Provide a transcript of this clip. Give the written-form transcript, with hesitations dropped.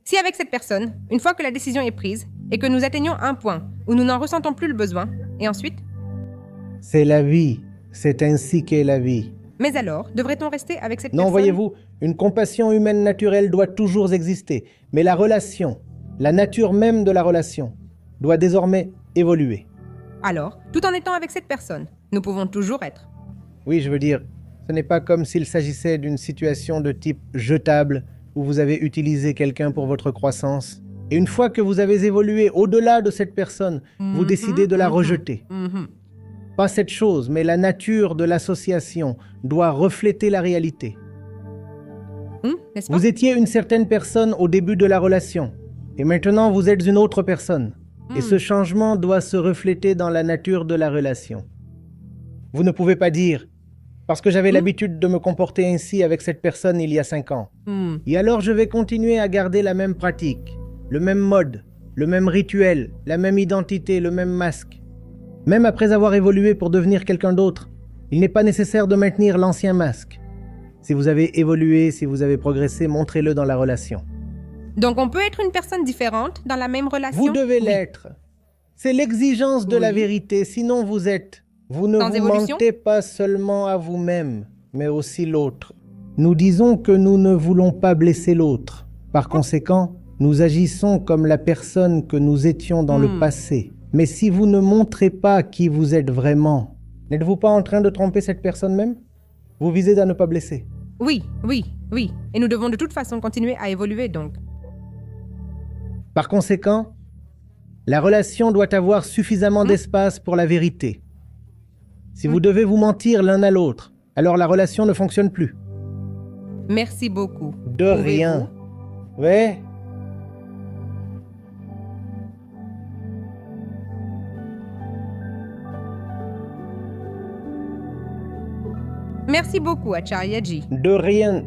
Si avec cette personne, une fois que la décision est prise et que nous atteignons un point où nous n'en ressentons plus le besoin, et ensuite? C'est la vie. C'est ainsi qu'est la vie. Mais alors, devrait-on rester avec cette Non, personne? voyez-vous, une compassion humaine naturelle doit toujours exister. Mais la relation, la nature même de la relation, doit désormais évoluer. Alors, tout en étant avec cette personne, nous pouvons toujours être. Oui, je veux dire, ce n'est pas comme s'il s'agissait d'une situation de type jetable, où vous avez utilisé quelqu'un pour votre croissance. Et une fois que vous avez évolué au-delà de cette personne, vous décidez de la rejeter. Pas cette chose, mais la nature de l'association doit refléter la réalité. N'est-ce pas? Vous étiez une certaine personne au début de la relation, et maintenant vous êtes une autre personne. Et ce changement doit se refléter dans la nature de la relation. Vous ne pouvez pas dire « parce que j'avais l'habitude de me comporter ainsi avec cette personne il y a 5 ans. Et alors je vais continuer à garder la même pratique, le même mode, le même rituel, la même identité, le même masque. Même après avoir évolué pour devenir quelqu'un d'autre, il n'est pas nécessaire de maintenir l'ancien masque. Si vous avez évolué, si vous avez progressé, montrez-le dans la relation. » Donc on peut être une personne différente dans la même relation? Vous devez Oui. l'être. C'est l'exigence de la Oui. vérité, sinon vous êtes. Vous ne Sans vous évolution? mentez pas seulement à vous-même, mais aussi l'autre. Nous disons que nous ne voulons pas blesser l'autre. Par conséquent, nous agissons comme la personne que nous étions dans le passé. Mais si vous ne montrez pas qui vous êtes vraiment, n'êtes-vous pas en train de tromper cette personne même? Vous visez à ne pas blesser. Oui. Et nous devons de toute façon continuer à évoluer donc. Par conséquent, la relation doit avoir suffisamment d'espace pour la vérité. Si vous devez vous mentir l'un à l'autre, alors la relation ne fonctionne plus. Merci beaucoup. De Pouvez-vous? rien. Ouais. Merci beaucoup, Acharyaji. De rien.